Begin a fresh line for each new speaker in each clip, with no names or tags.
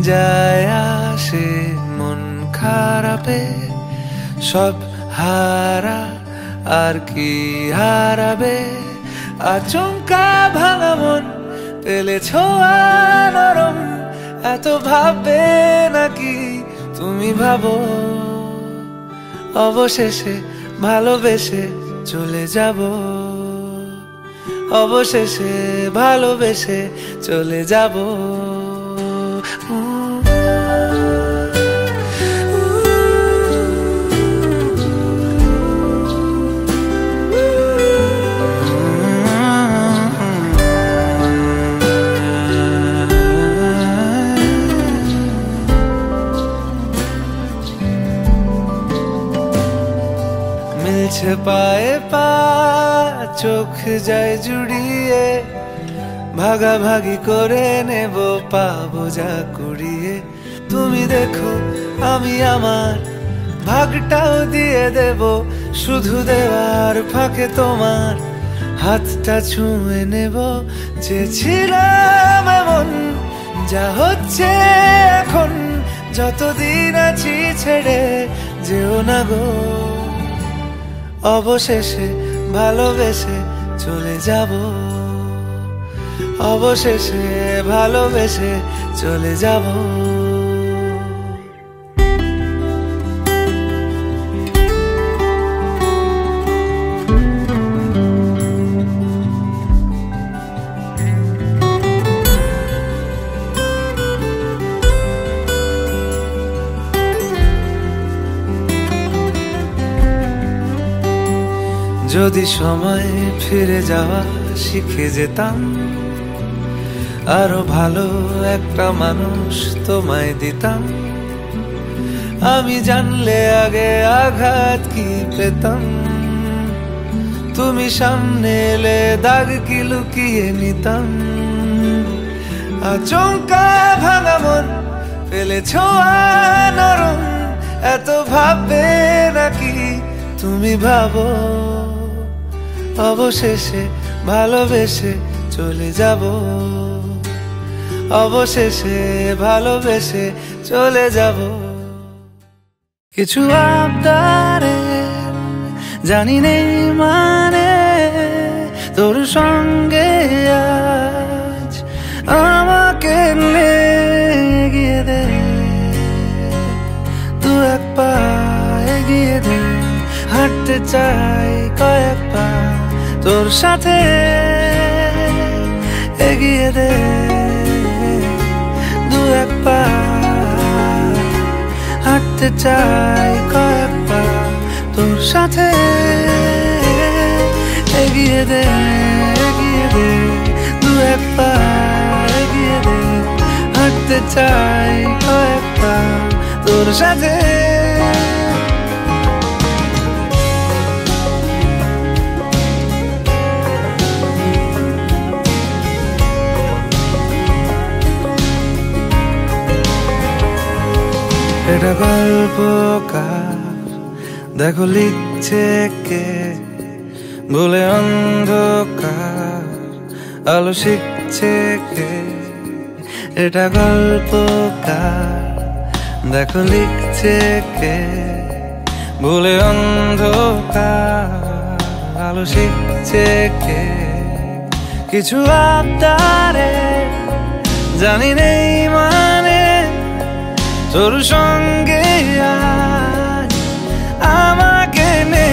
যায় আসে মন খারাপে, সব হারা আর কি হারাবে। আচমকা ভাঙা মন পেলে ছোঁয়া নরম, এত ভাববে নাকি তুমি ভাবো। অবশেষে ভালোবেসে চলে যাব, অবশেষে ভালোবেসে চলে যাব। মিলছে পায়ে পা, চোখ যায় জুড়িয়ে, ভাগাভাগি করে নেব পাবো যা কুড়িয়ে। তুমি দেখো আমি আমার ভাগটাও দিয়ে দেব, শুধু দেওয়ার ফাঁকে তোমার হাতটা ছুঁয়ে নেব। চেয়েছিলাম এমন যা হচ্ছে এখন, যতদিন আছি ছেড়ে যেও না গো। অবশেষে ভালোবেসে চলে যাব, অবশেষে ভালোবেসে চলে যাব। যদি সময় ফিরে যাওয়া শিখে যেতাম, আরো ভালো একটা মানুষ তোমায় দিতাম। আমি জানলে আগে আঘাত কি পেতাম, তুমি সামনে এলে দাগ কি লুকিয়ে নিতাম। আচমকা ভাঙা মন পেলে ছোঁয়া নরম, এত ভাববে নাকি তুমি ভাবো। অবশেষে ভালোবেসে চলে যাব, অবশেষে ভালোবেসে চলে যাব। কিছু আবদারে জানি নেই মানে, তোর সঙ্গে আজ আমাকে এগিয়ে দে, দু এক পা এগিয়ে দে। হাঁটতে চাই কয়েক পা তোর সাথে, এগিয়ে দে দু এক পা। হাঁটতে চাই কয়েক পা তোর সাথে, এগিয়ে দে দু এক পা এগিয়ে দে। হাঁটতে চাই কয়েক পা তোর সাথে। এটা গল্পকার দেখো লিখছে কে, বলে অন্ধকার আলো শিখছে কে। এটা গল্পকার দেখো লিখছে কে, বলে অন্ধকার আলো শিখছে কে। কিছু আবদারে জানি নেই মানে, তোর সঙ্গে আজ আমাকে নে,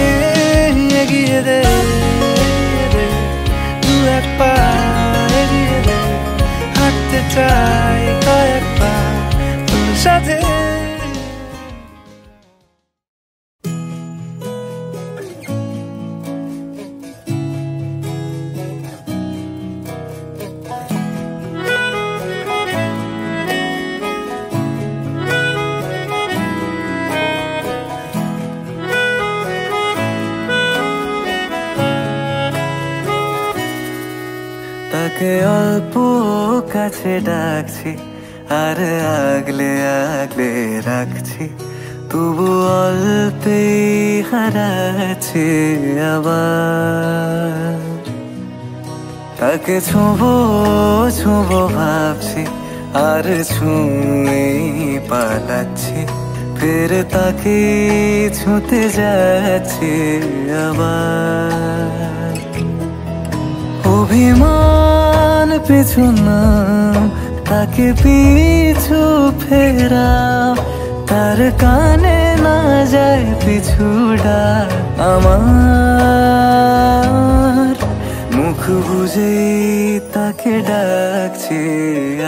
এগিয়ে দে দু এক পা এগিয়ে দে। হাঁটতে চাই কয়েক পা তোর সাথে। তাকে অল্প কাছে ডাকছি, আর আগলে আগলে রাখছি, তবু অল্পেই হারাচ্ছি আবার। তাকে ছোঁবো ছোঁবো ভাবছি, আর ছুঁয়ে পালাচ্ছি, ফের তাকে ছুঁতে যাচ্ছে আবার। অভিমান পিছু নাম, তাকে পিছু ফেরাও, তার কানে না যায় পিছু ডাক আমার। মুখ বুঝে তাকে ডাকছে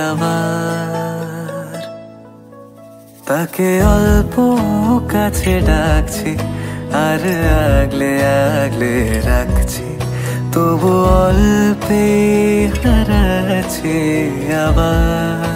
আবার, তাকে অল্প কাছে ডাকছি, আর আগলে আগলে রাখছি, তবু অল্পে হারাচ্ছি আবার।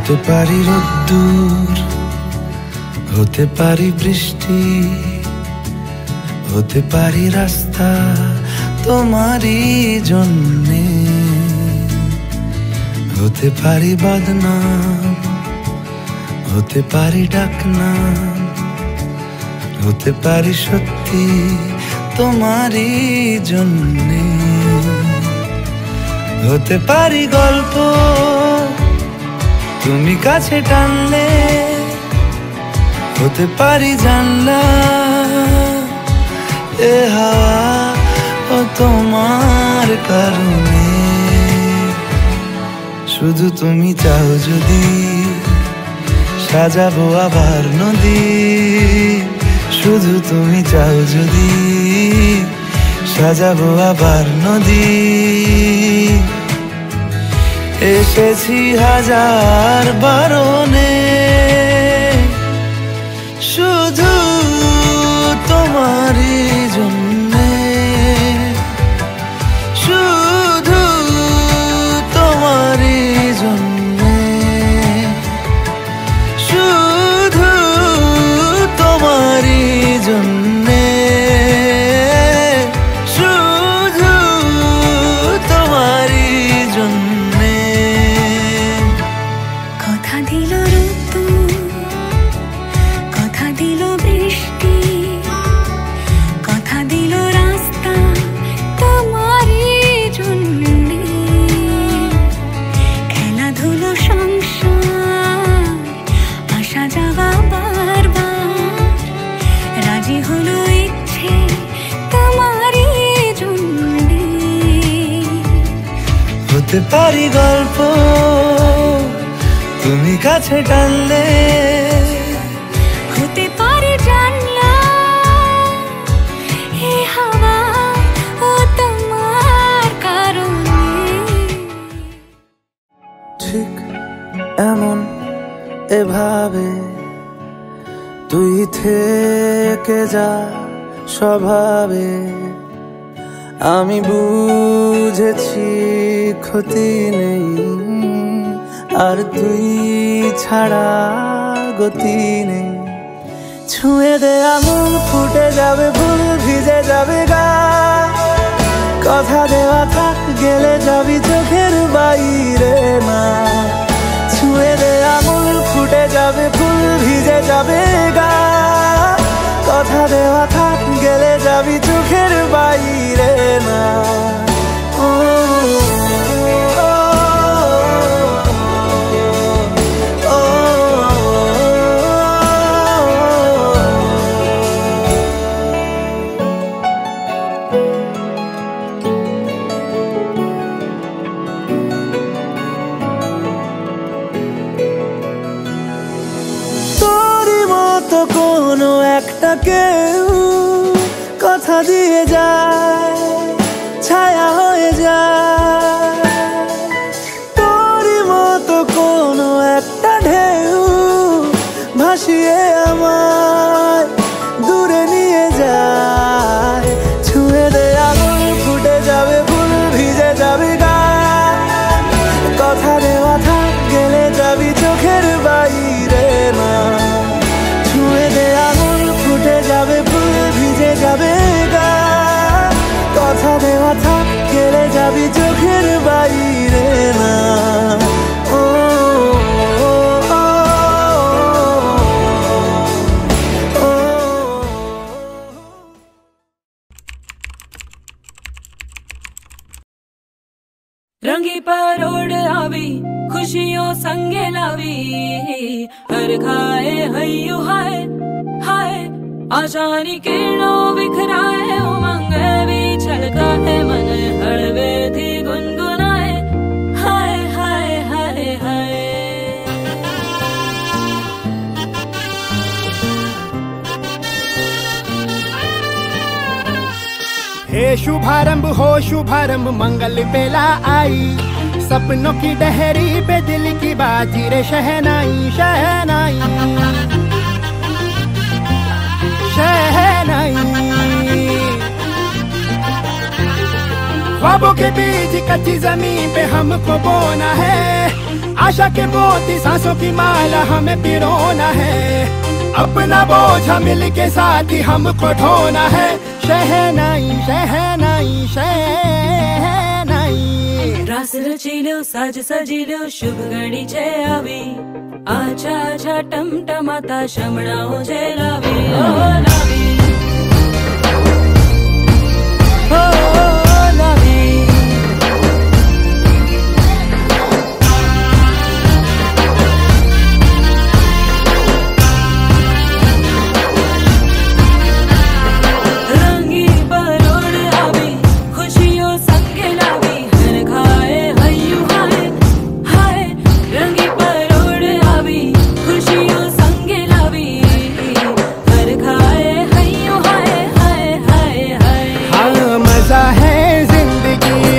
হতে পারি রোদ্দুর, হতে পারি বৃষ্টি, হতে পারি রাস্তা তোমারই জন্যে, হতে পারি বদনাম, হতে পারি ডাকনাম, হতে পারি সত্যি তোমারই জন্যে, হতে পারি গল্প তুমি কাছে টানলে, হতে পারি জানলা এ হাওয়া ও তোমার কারণে। শুধু তুমি চাও যদি সাজাবো আবার নদী, শুধু তুমি চাও যদি সাজাবো আবার নদী। এসেছি হাজার বারণে, শুধু তোমারই জন্যে, শুধু তোমারই জন্যে, শুধু তোমারই জন্যে, শুধু তোমারই জন্যে।
কথা দিল ঋতু, কথা দিল বৃষ্টি, কথা দিল রাস্তা তোমারই জন্যে, খেলাধুলো সংসার আসা যাওয়া বারবার, রাজি হলো ইচ্ছে তোমারই জন্যে।
হতে পারি গল্প তুমি কাছে টানলে,
হতে পারে জানলা এ হাওয়া ও তোমার কারণে।
ঠিক এমন এভাবে তুই থেকে যা স্বভাবে, আমি বুঝেছি ক্ষতি নেই, আর তুই ছাড়া গতি নেই। ছুঁয়ে দে আঙুল ফুটে যাবে ফুল, ভিজে যাবে গা, কথা দেওয়া থাক গেলে যাবি চোখের বাইরে না। ছুঁয়ে দে আঙুল ফুটে যাবে ফুল, ভিজে যাবে গা, কথা দেওয়া থাক গেলে যাবি চোখের বাইরে না। কোনো একটা কেউ কথা দিয়ে যায়, ছায়া হয়ে যায়, তোরই মতো কোনো একটা ঢেউ ভাসিয়ে আমায় দূরে নিয়ে যায়। ছুঁয়ে দে আঙুল ফুটে যাবে ফুল, ভিজে যাবে গা,
खुशियों संगे लावी हर खाए हयू हाय हाय आशानी किरणों बिखराए उमंग भी छलकाए मन हड़वे थी गुनगुनाए हाय हाय हाय हाय
हे शुभारंभ हो शुभारंभ मंगल बेला आई सपनों की डहरी पे दिल की बाजी रे शहनाई शहनाई शहनाई ख्वाबों के बीज कच्ची जमीन पे हमको बोना है आशा के मोती सांसों की माला हमें पिरोना है अपना बोझा मिल के साथ ही हमको ढोना है शहनाई शहनाई शहनाई
रास रचिलो साज सजिलो शुभ घड़ी छे आवी आछा आछा टमटमाता शमणाओ छे लावी ओ लावी ओ लावी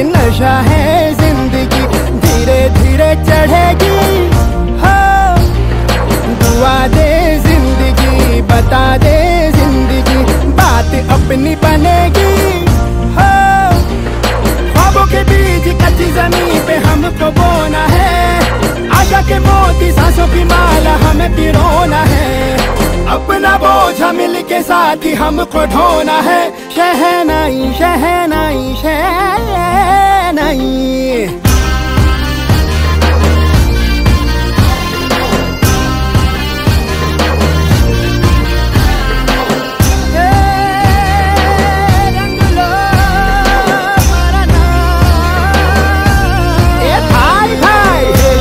नशा है जिंदगी धीरे धीरे चढ़ेगी हो दुआ दे जिंदगी बता दे जिंदगी बात अपनी बनेगी हो ख्वाबों के बीज कच्ची जमीन पे हमको बोना है आशा के मोती सांसों की माला हमें पिरोना है अपना बोझा मिल के साथ ही हमको ढोना है शहनाई शहनाई शहनाई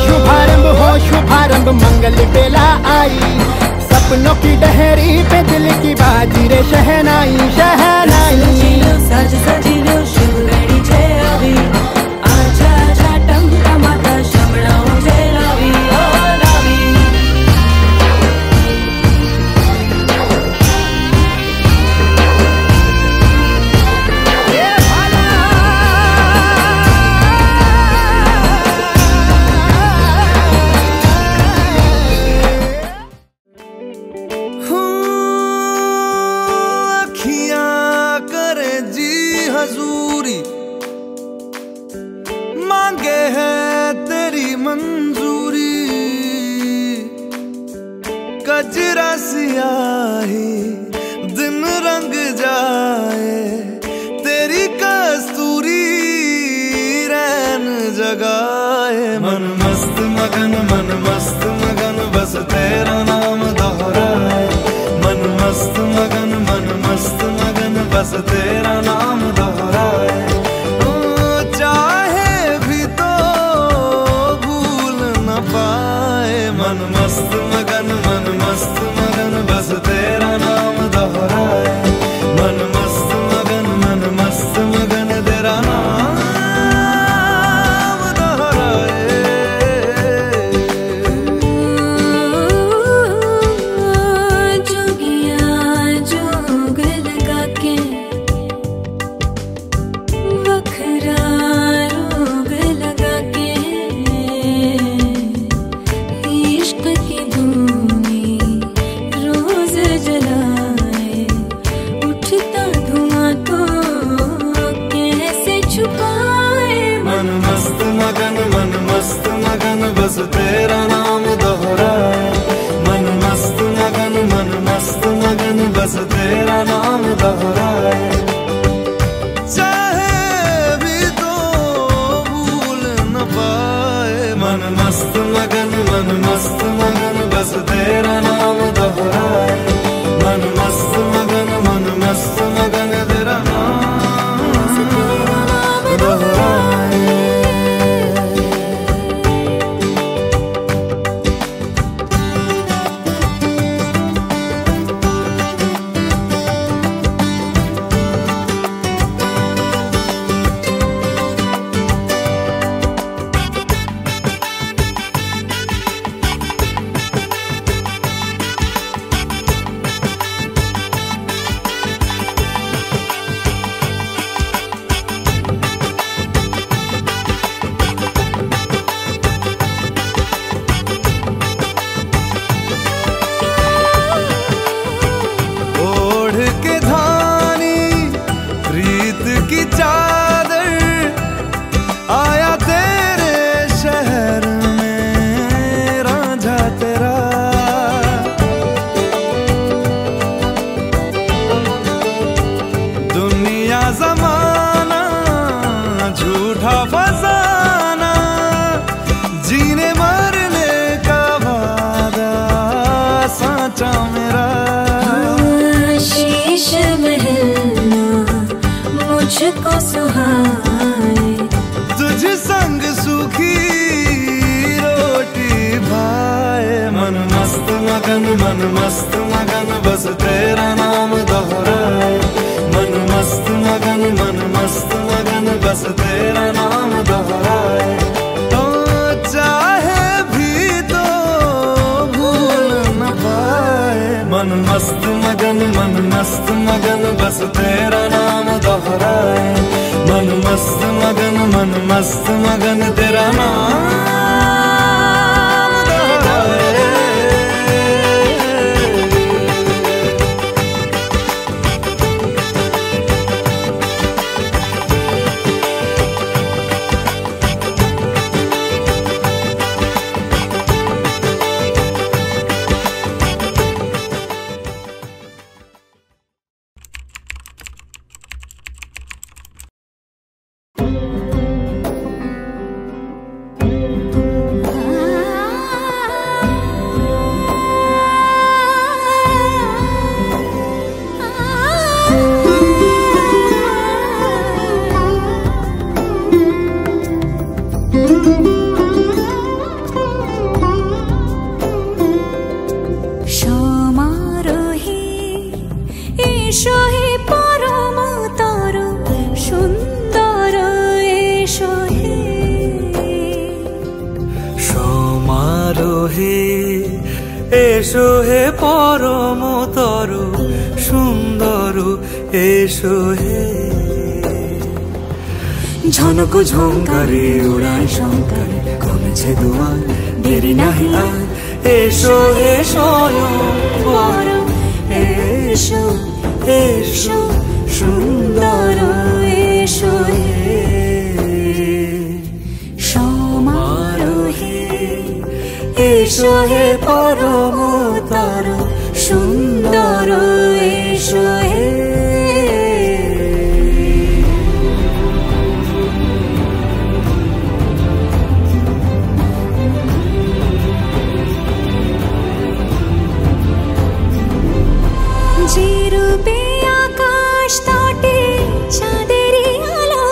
शुभारंभ हो शुभारंभ मंगल बेला आई सपनों की डहरी पे दिल की बाजी रे शहनाई शहनाई
सज सजिलो शुभ घड़ी छे आवी आजा आजा टमटमाता शमणाओ छे लावी ओ लावी
हजूरी मांगे है तेरी मंजूरी कजरा सियाही दिन रंग जाए तेरी कस्तूरी रैन जगाए मन मस्त मगन बस तेरा नाम दोहराए मन मस्त मगन बस तेरा नाम दोहराए चाहे भी तो भूल न पाए मन मस्त मगन बस तेरा नाम दोहराए मन मस्त मगन तेरा नाम दोहराए
जोगिया जोग लगा के
बस तेरा नाम दोहराए मन मस्त मगन बस तेरा नाम दोहराए चाहे भी तो भूल न पाए मन मस्त मगन बस तेरा नाम दोहराए मन मस्त मगन तेरा नाम दोहराए मस्त मगन बस तेरा नाम दोहराए, मन मस्त मगन बस तेरा नाम दोहराए। तो चाहे भी तो भूल न पाए, मन मस्त मगन बस तेरा नाम दोहराए, मन मस्त मगन तेरा नाम এসো হে পরমতর সুন্দর এসো হে। ঝনক ঝঙ্কারে উড়ায় শঙ্কারে কমেছে দুয়ার দেরি নাহি আর, এসো হে স্বয়ংবর এসো এসো সুন্দর এসো হে। সমারোহে এসো হে পরমতর সুন্দর এসো হে। যে রূপে আকাশ তটে চাঁদেরই আলো,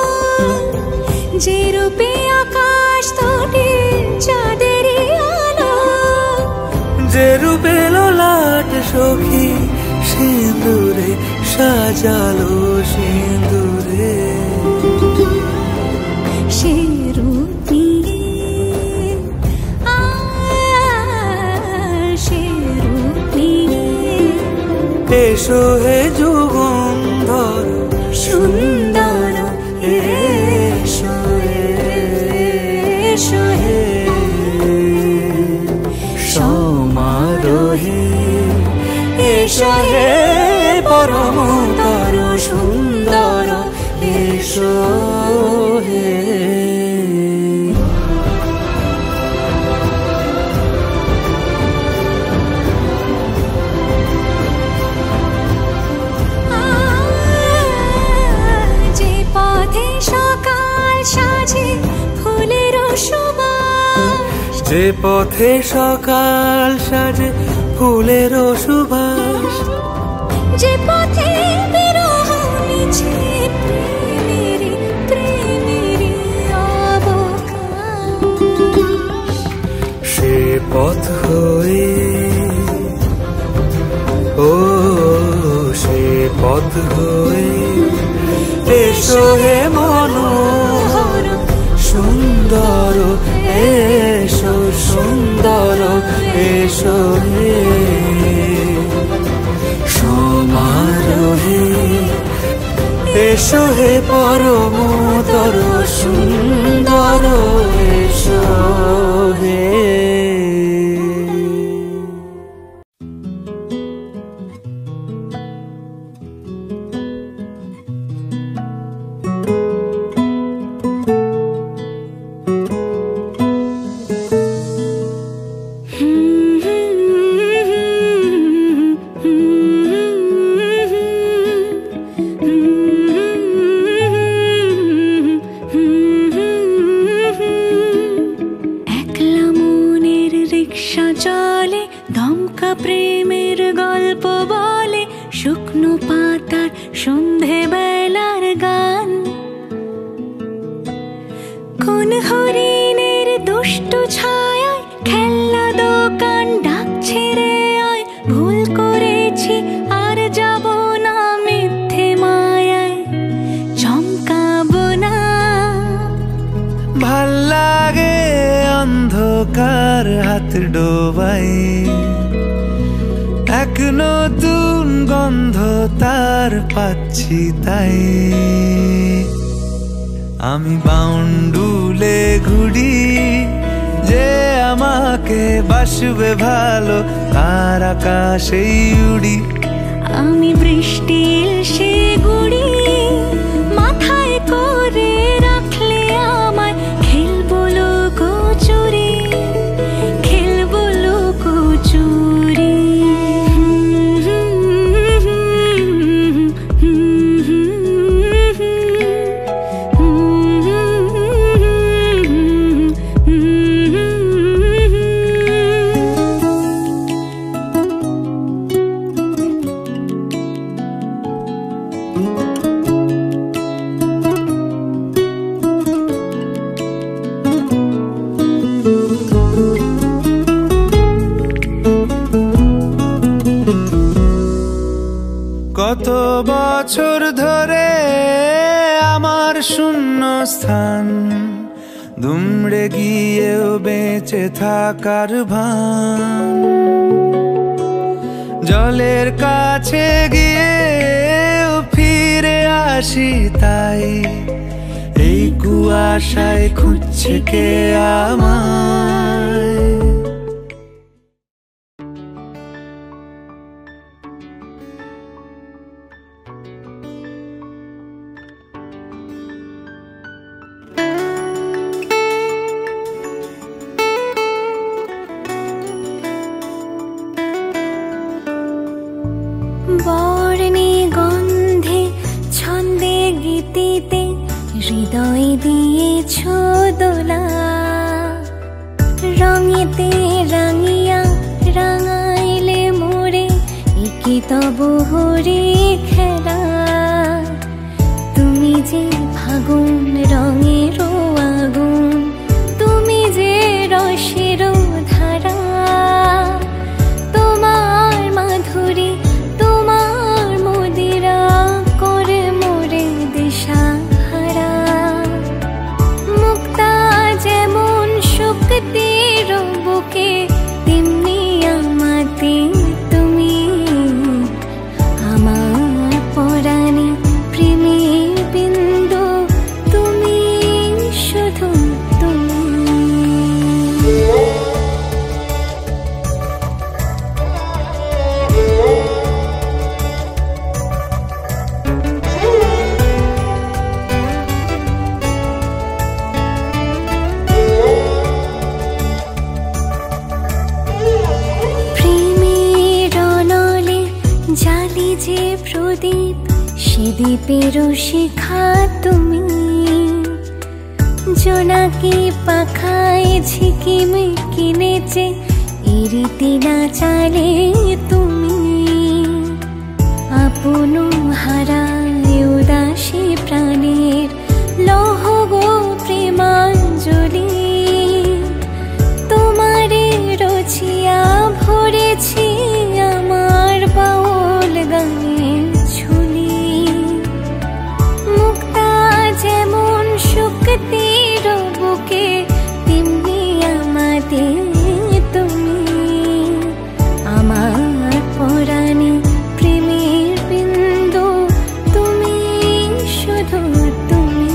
যে রূপে আকাশ তটে চাঁদেরই আলো, যে রূপে ললাট সখী সিঁদুরে সাজালো সিঁদুরে, সে রূপ নিয়ে সে রূপ নিয়ে এসো হে যুগন্ধর সুন্দর এসো এসো হে। সমারোহে এসো হে পরমতর সুন্দর এসো হে। যে পথে সকাল সাজে ফুলের সুবাস, যে পথে বিরহ মিছে প্রেমেরই প্রেমেরই অবকাশ, সে পথ হয়ে ও সে পথ হয়ে এসো হে মনোহর সুন্দর এসো সুন্দর এসো হে। সমারোহে এসো হে পরমতর সুন্দর এসো হে।
দুষ্ট ছায়ায় খেলনা দোকান ডাকছে রে আয়।
কার হাত ডোবাই, এক নতুন গন্ধ তার পাচ্ছি তাই। আমি বাউন্ডুলে ঘুরি, যে আমাকে বাসবে ভালো তার আকাশেই উড়ি।
আমি বৃষ্টি এসে গুড়ি, মাথায় করে রাখলে আমায় খেলবো লুকোচুরি, খেলবো লুকোচুরি।
কত বছর ধরে আমার শূন্য স্থান, দুমড়ে গিয়েও বেঁচে থাকার ভান। জলের কাছে গিয়েও ফিরে আসি তাই, এই কুয়াশায় খুঁজছে কে আমায়।
বর্ণে গন্ধে ছন্দে গীতিতে হৃদয় দিয়েছ দোলা, রঙেতে রাঙিয়া রাঙাইলে মোরে একি তব হরে খেলা। তুমি যে ফাগুন রঙের আগুন, তুমি যে রসের ধারা, তোমার মাধুরী তোমার মদিরা করে মোরে দিশাহারা। মুক্তা যেমন শক্তির বুকে, তেমনি আমাতে তুমি, আমার পরাণে প্রেমের বিন্দু তুমি, শুধু তুমি। প্রেমের অনলে জালি যে প্রদীপ, সে দ্বীপের শিখা তুমি। জোনাকি পাখায় ঝিকিমিকি নেচে ইরিতি না চালে তুমি। আপন হারায় উদাসী প্রাণের লৌহ গো প্রেমাঞ্জলি। তোমারে রচিয়া ভরেছি আমার বাউল গানের ঝুলি। মুক্তা যেমন শক্তির বুকে, তেমনি আমাতে তুমি, আমার পরাণে প্রেমের বিন্দু তুমি, শুধু তুমি।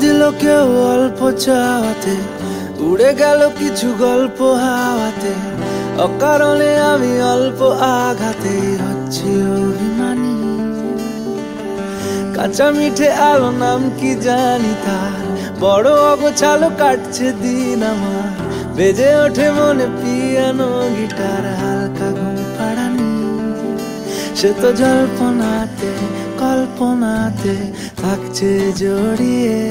দিল কেউ অল্প চাওয়াতে, উড়ে গেল কিছু গল্প হাওয়াতে, অকারণে আমি অল্প আঘাতে হচ্ছি অভিমানী। কাঁচা মিঠে আলো নাম কি জানি তার, বড় অগোছালো কাটছে দিন আমার, বেজে ওঠে মনে পিয়ানো গিটার, হালকা ঘুম পাড়ানি। সে তো জল্পনাতে কল্পনাতে থাকছে জড়িয়ে,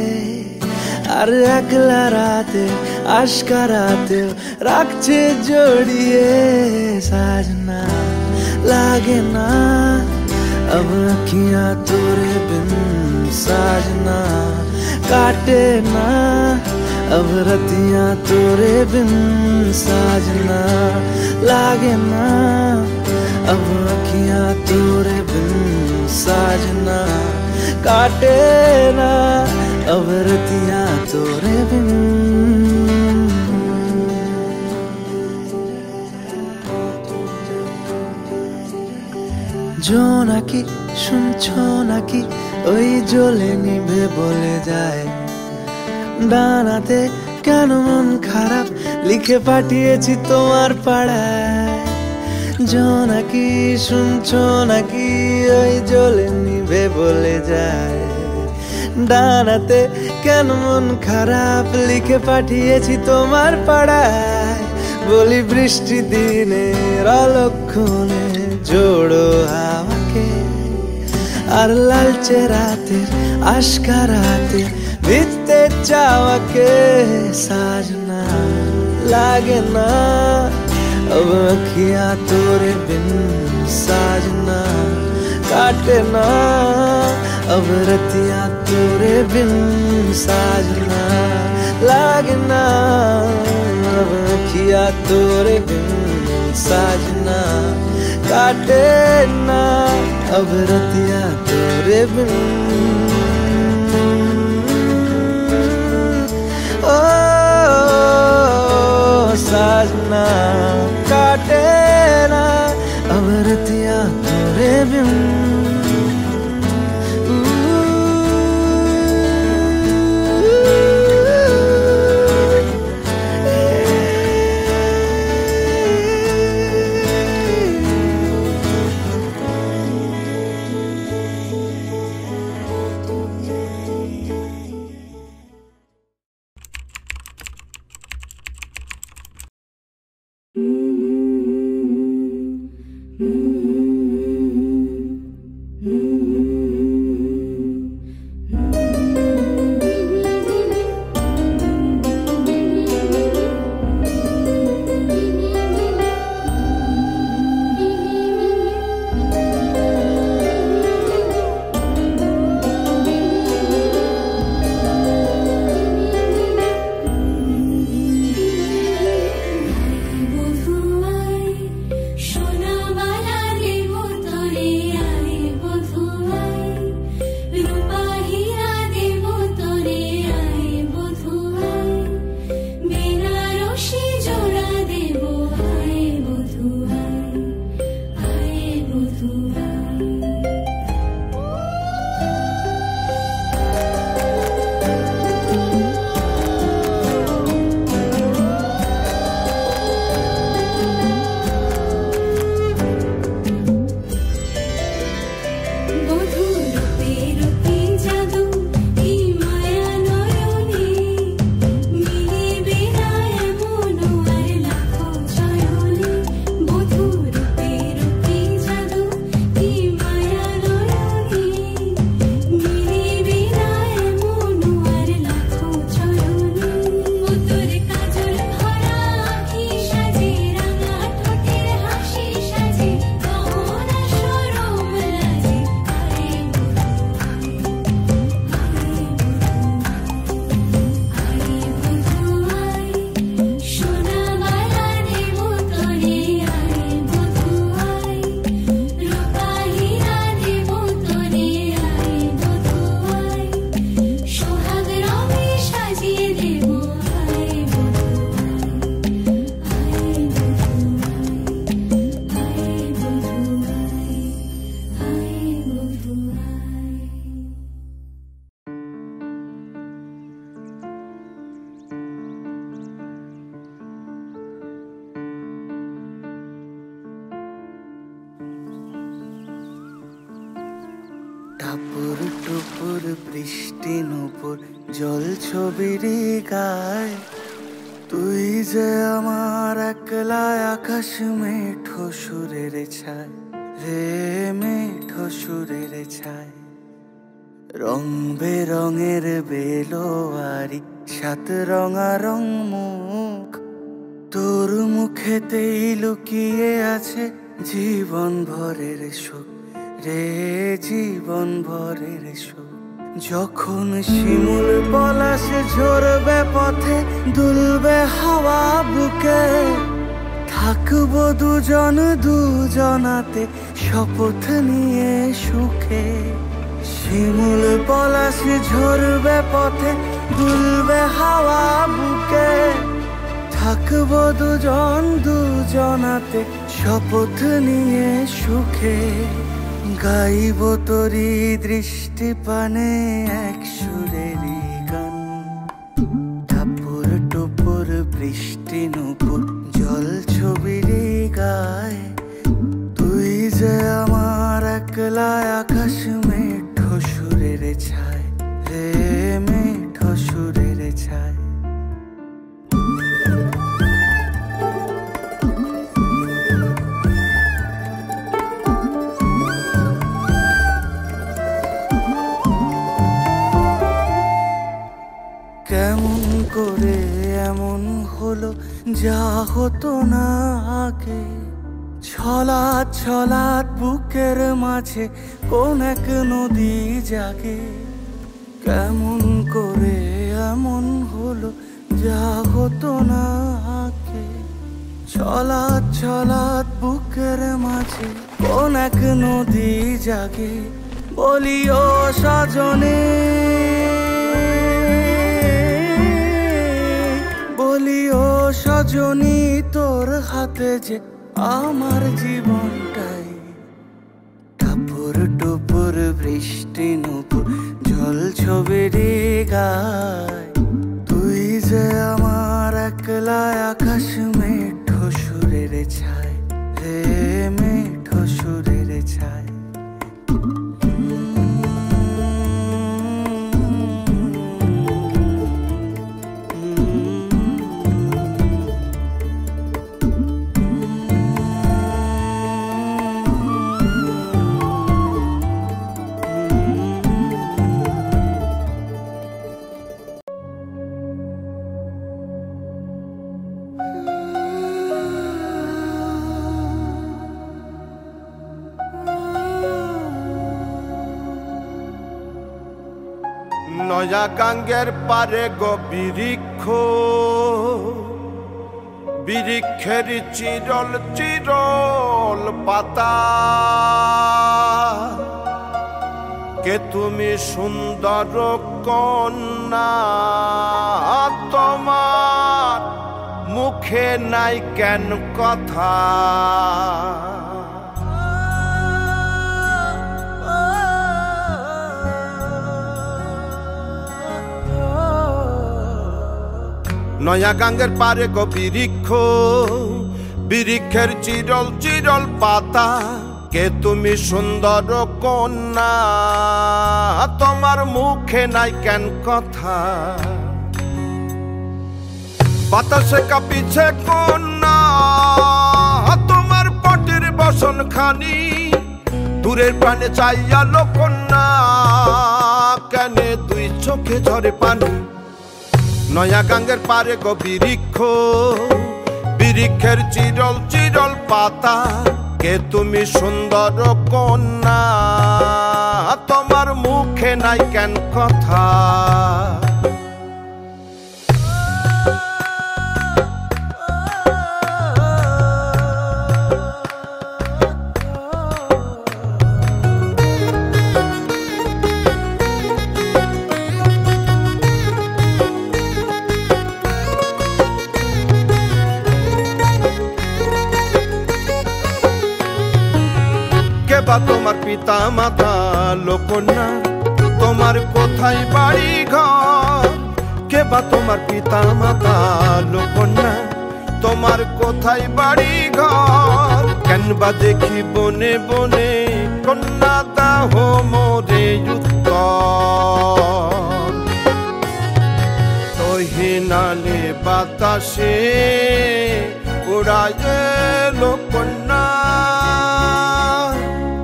আর একলা রাতে আশকারাতে রাখছে জড়িয়ে। সাजना लागे ना अब अखियां तोरे बिन, साजना काटे ना अब रतियां तोरे बिन, साजना लागे ना अब अखियां तोरे बिन, साजना काटे ना अब रतियां तोरे बिन। জোনাকি শুনছো নাকি ওই জ্বলে নিভে বলে যায়, ডানাতে কেন মন খারাপ লিখে পাঠিয়েছি তোমার পাড়ায়। জোনাকি শুনছো নাকি ওই জ্বলে নিভে বলে যায়, ডানাতে কেন মন খারাপ লিখে পাঠিয়েছি তোমার পাড়ায়। বলি বৃষ্টি দিনের অলক্ষণে জোড়ো হাওয়াকে, আর লালচে রাতের আশকারাতে ভিজতে চাওয়াকে। साजना लागे ना अब अखियां तोरे बिन, साजना काटे ना अब रतियां तोरे बिन, साजना लागे ना अब अखियां तोरे बिन, साजना काटे ना अब रतियां तोरे बिन। ओ साजना काटे ना अब रतियां तोरे बिन। টাপুর টুপুর বৃষ্টি নুপুর জল ছবির গায়, তুই যে আমার একলা আকাশ মেঠো সুরের ছায় রে, মেঠো সুরের ছায়। রং বেরঙের বেলোয়ারি সাত রঙারং মুখ, তোর মুখেতেই লুকিয়ে আছে জীবন ভরের সুখ রে, জীবন ভরের সুখ। যখন শিমুল পলাশে ঝরবে পথে দুলবে হাওয়া বুকে, থাকবো দুজন দুজনাতে শপথ নিয়ে সুখে। শিমুল পলাশে ঝরবে পথে দুলবে হাওয়া বুকে, থাকবো দুজন দুজনাতে শপথ নিয়ে সুখে। গাইব তোরি দৃষ্টি পানে এক সুরেরই গান, টাপুর টুপুর বৃষ্টি নুপুর জল ছবির গায়, তুই যে আমার একলা আকাশ মেঠো সুরের ছায় রে, মেঠো সুরের ছায়। কেমন করে এমন হলো যা হতো না আগে, ছলাৎ ছলাৎ বুকের মাঝে কোন এক নদী জাগে। কেমন করে এমন হলো যা হতো না আগে, ছলাৎ ছলাৎ বুকের মাঝে কোন এক নদী জাগে। বলিও সজনে, বলিও সজনী তোর হাতে যে আমার জীবনটাই। টাপুর টুপুর বৃষ্টি নুপুর জল ছবির গায়, তুই যে আমার একলা আকাশ মেঠো সুরের ছায় রে, মেঠো সুরের ছায়।
নয়া গাঙ্গের পারে গো বৃক্ষ, বৃক্ষের চিরল চিরল পাতা, কে তুমি সুন্দর কন্যা, তোমার মুখে নাই কেন কথা। নয়া গাঙ্গের পারে গো বৃক্ষ, বৃক্ষের চিরল চিরল পাতা, কে তুমি সুন্দর কন্যা, তোমার মুখে নাই কেন কথা। বাতাসে কাঁপিছে কন্যা, তোমার পটির বসন খানি, দূরের প্রাণে চাইয়ালো কন্যা, কেনে দুই চোখে ঝরে পানি। নয়া গাঙ্গের পারে গো বৃক্ষ, বৃক্ষের চিরল চিরল পাতা, কে তুমি সুন্দর কন্যা, তোমার মুখে নাই কেন কথা। বা তোমার পিতা মাতা লোকন্যা, তোমার কোথায় বাড়ি ঘর, কে বা তোমার পিতা মাতা লোকন্যা, তোমার কোথায় বাড়ি ঘর। কেন বা দেখি বনে বনে কন্যা দাহ মোরে আকাশে উড়ায় লোকন্যা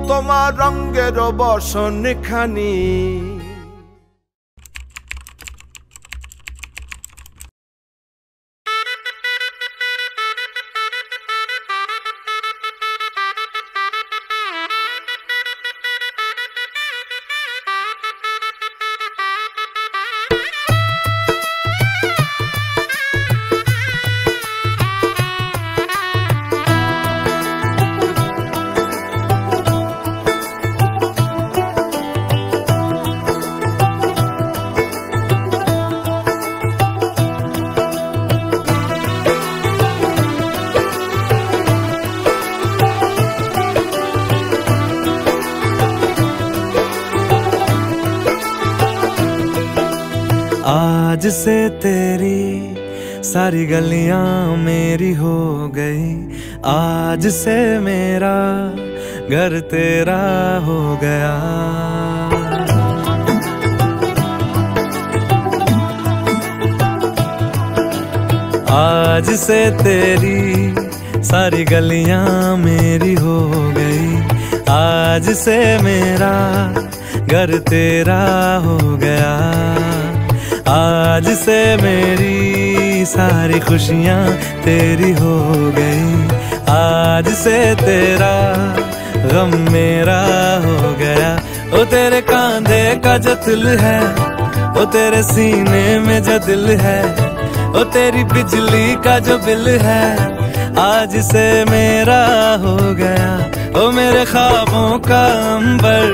তোমার রঙের বসন খানি
आज से तेरी सारी गलियां मेरी हो गई, आज से मेरा घर तेरा हो गया। आज से तेरी सारी गलियां मेरी हो गई, आज से मेरा घर तेरा हो गया। आज से मेरी सारी खुशियां तेरी हो गई, आज से तेरा गम मेरा हो गया। ओ तेरे कांधे का जो दिल है, ओ तेरे सीने में जो दिल है, ओ तेरी बिजली का जो बिल है, आज से मेरा हो गया। ओ मेरे ख्वाबों का अंबर,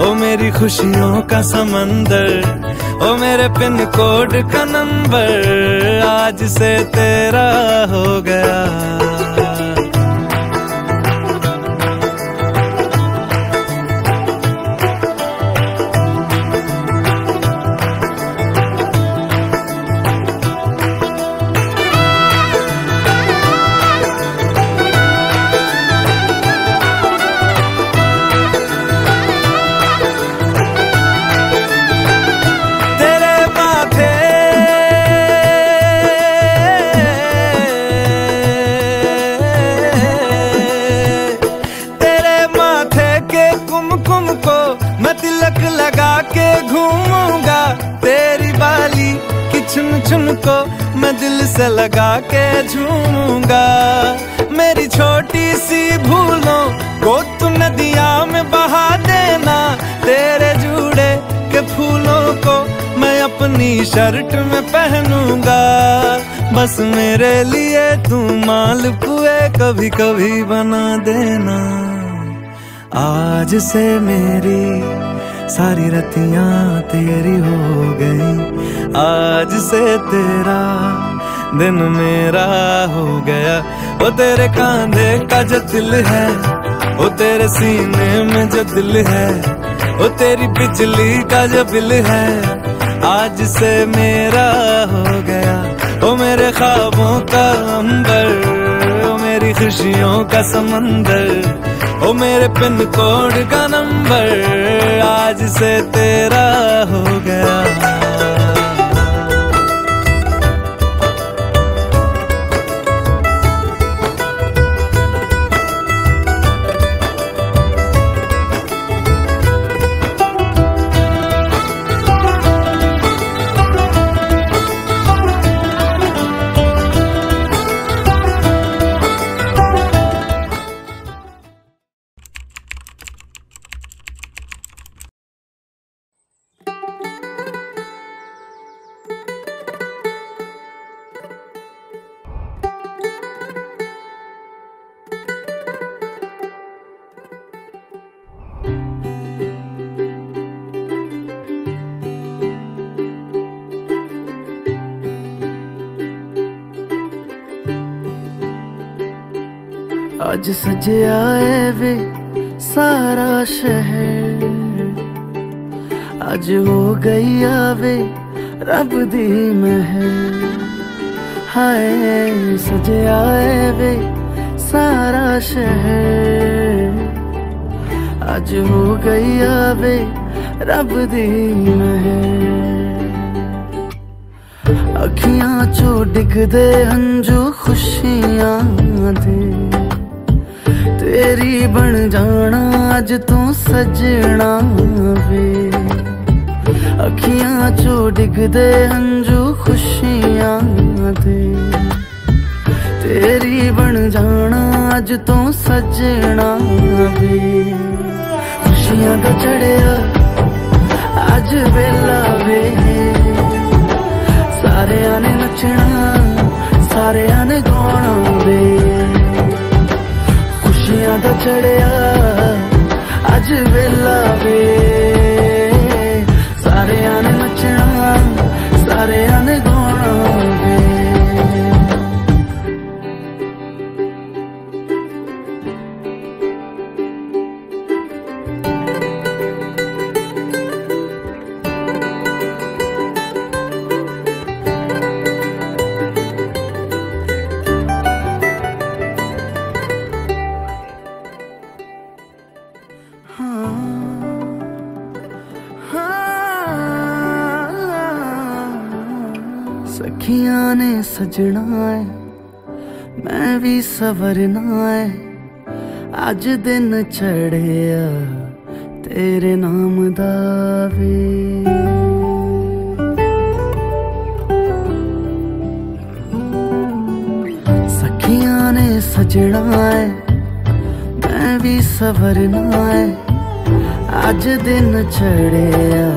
ओ मेरी खुशियों का समंदर, ओ मेरे पिन कोड का नंबर, आज से तेरा हो गया। लगा के घूमूंगा तेरी बाली की चुन चुन को मैं दिल से लगा के झूमूंगा। मेरी छोटी सी भूलों को तू नदिया में बहा देना, तेरे जूड़े के फूलों को मैं अपनी शर्ट में पहनूंगा। बस मेरे लिए तू मालपुए कभी कभी बना देना। आज से मेरी सारी रतियां तेरी हो गई, आज से तेरा दिन मेरा हो गया। वो तेरे कांधे का जो दिल है, वो तेरे सीने में जो दिल है, वो तेरी बिजली का जो बिल है, आज से मेरा हो गया। वो मेरे ख्वाबों का अंबर, वो मेरी खुशियों का समंदर, ओ मेरे पिन कोड का नंबर, आज से तेरा हो गया।
आज सज आए वे सारा शहर, आज हो गई आवे रब दी महर। हाय सज आए वे सारा शहर, आज हो गई आवे रब दी महर। अखियां चो डिगदे हंजू खुशियां दे तेरी बन जाना अज तू सजना वे अखियां चो डिगदे हंजू खुशियां दे तेरी बन जाना अज तू सजना वे खुशियां दा चढ़िया अज वेला वे सारे ने नचना सारे ने गाना वे खुशियां दा चढ़िया अज वेला वे सारे ने नचना सारे ने गाना वे सखियां ने सजना है मैं भी सवरना है अज दिन चढ़िया तेरे नाम दा वे सखियां ने सजना है मैं भी सवरना है अज दिन चढ़िया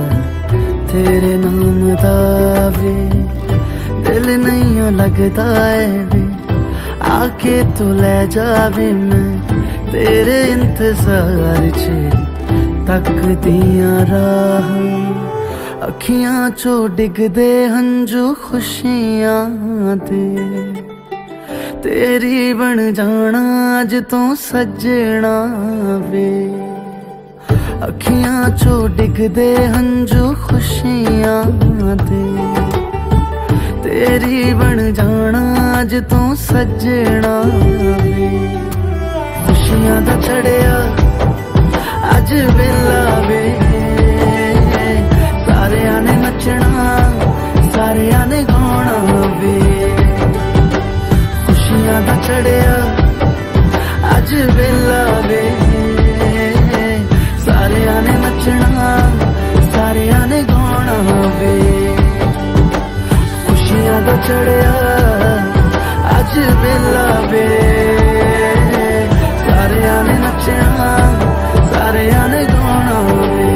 तेरे नाम दा वे दिल नहीं लगता है वे आके तू ले जावे मैं तेरे इंतजार च तक दिया राह अखियां चो डिगदे हंजू खुशियां दे तेरी बन जाना अज तू सजना वे अखियां चो डिगदे हंजू खुशियां दे तेरी बन जाना अज तू सजना वे खुशियां दा चढ़िया अज वेला वे सारे ने नचना सारे ने गाना वे खुशियां दा चढ़िया अज वेला वे सारे ने नचना सारे ने गाना वे खुशियां दा चढ़िया अज वेला वे सारे ने नचना सारे ने गाना वे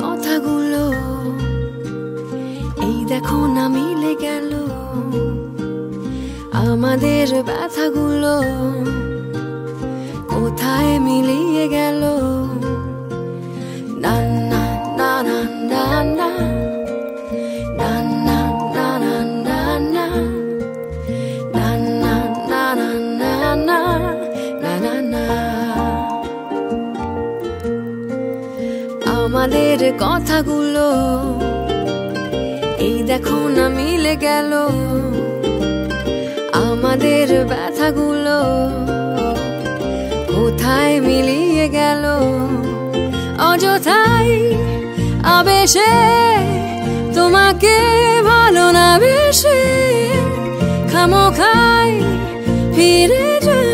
কথাগুলো এই দেখো না মিলে গেল আমাদের ব্যথাগুলো কোথায় মিলিয়ে গেল না না না না না না না না না না না না না না না না না না না আমাদের কথাগুলো এই দেখো না মিলে গেল আমাদের ব্যথাগুলো কোথায় মিলিয়ে গেল অযথাই আবেশে তোমাকে ভালো না বেশে খামোখাই ফিরে যাই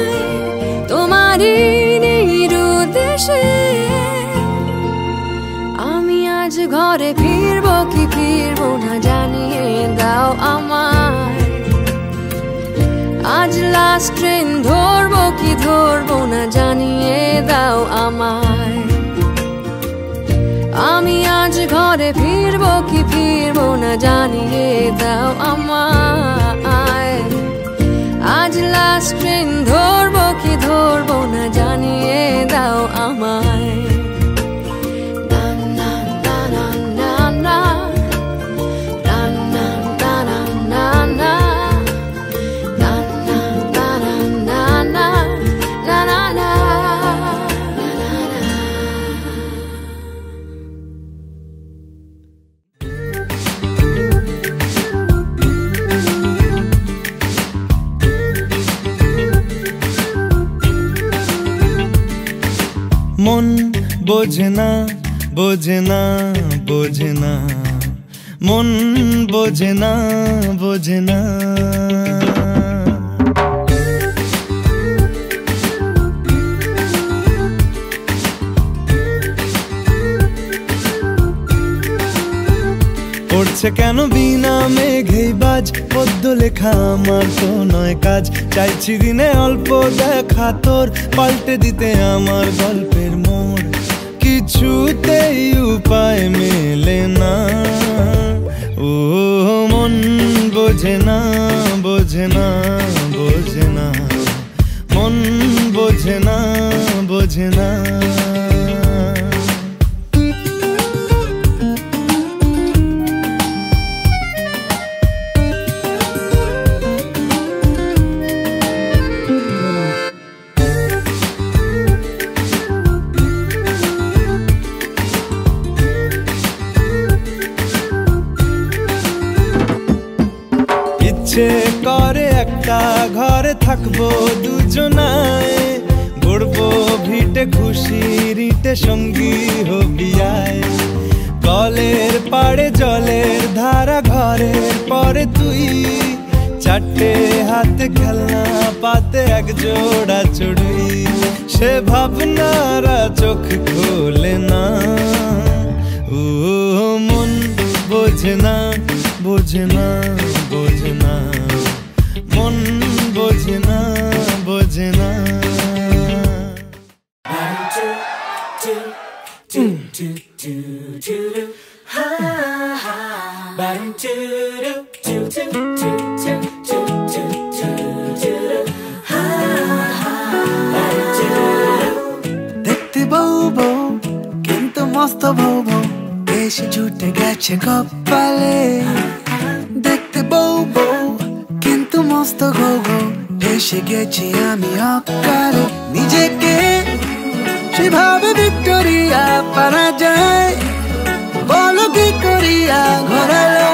তোমারই নিরুদ্দেশে আমি আজ ঘরে ফিরবো কি ফিরবো না জানিয়ে দাও আমায় আজ লাস্ট ট্রেন ধরবো কি ধরবো না জানিয়ে দাও আমায় আমি আজ ঘরে ফিরবো কি ফিরবো না জানিয়ে দাও আমায় আজ লাস্ট ট্রেন ধরবো কি ধরবো না জানিয়ে দাও আমায়
মন বোঝে না বোঝে না বোঝে না, মন বোঝে না বোঝে না। পড়ছে কেন বিনা মেঘেই বাজ, পদ্য লেখা আমার তো নয় কাজ। চাইছি দিনে অল্প দেখা তোর, পাল্টে দিতে আমার গল্পের মোড়। কিছুতেই উপায় মেলে না, ও মন বোঝে না বোঝে না বোঝে না, মন বোঝে না বোঝে না। ইচ্ছে করে একটা ঘরে থাকবো দুজনায়, গড়বো ভিটে খুশির ইটে সঙ্গী হবি আয়। কলের পাড়ে জলের ধারা ঘরের পরে তুই, চারটে হাতে খেলনা পাতে এক জোড়া চড়ুই। সে ভাবনারা চোখ খোলে না, ও মন বোঝে না বোঝে না বোঝে না, মন বোঝে না বোঝে না।
দেখতে বউ বউ কিন্তু মস্ত বউ বউ, বেশি জুটে গেছে কপালে। দেখতে বউ বউ কিন্তু মস্ত গো গো, এসে গেছি আমি অকালে। নিজেকে সেভাবে ভিক্টোরিয়া পারা যায়, বলো কি করিয়া ঘোরালো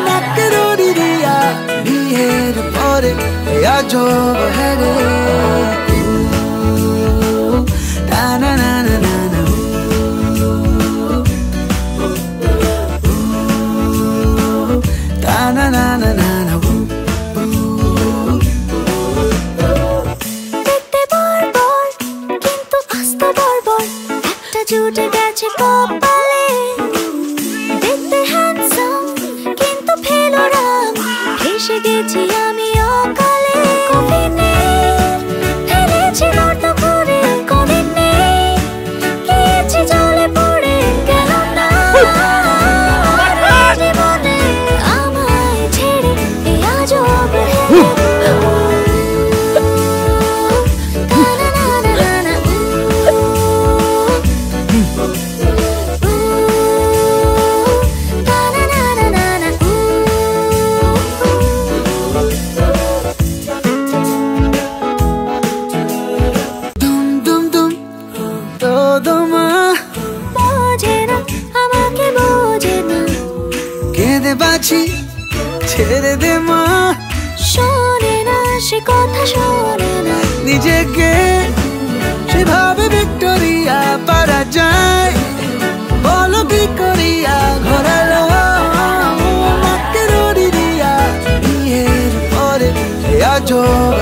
নাকের দিয়া। বিয়ের পরে আজব হেরে না না না না না, na na na na na,
দেখতে বর্বর কিন্তু আস্ত বর্বর, একটা জুটে গেছে কপালে। দেখতে হ্যান্ডসাম কিন্তু ফেলো রাম, ফেসে গেছি আমি অকালে। কবে নেই ফেলেছি মর্ত করে, কবে নেই গিয়েছি জলে পড়ে গেল না জীবনে আমায় ছেড়ে এই আজব
দুম দুম দুম তো দমা
বোঝে না আমাকে বোঝে না,
কেঁদে বাঁচি ছেড়ে দে মা।
শোনে না সে কথা শোনে না,
নিজেকে সেভাবে ভিক্টোরিয়া পারা যায়, বলো কি করিয়া ঘোরালো নাকের দিয়া। বিয়ের পরে আজব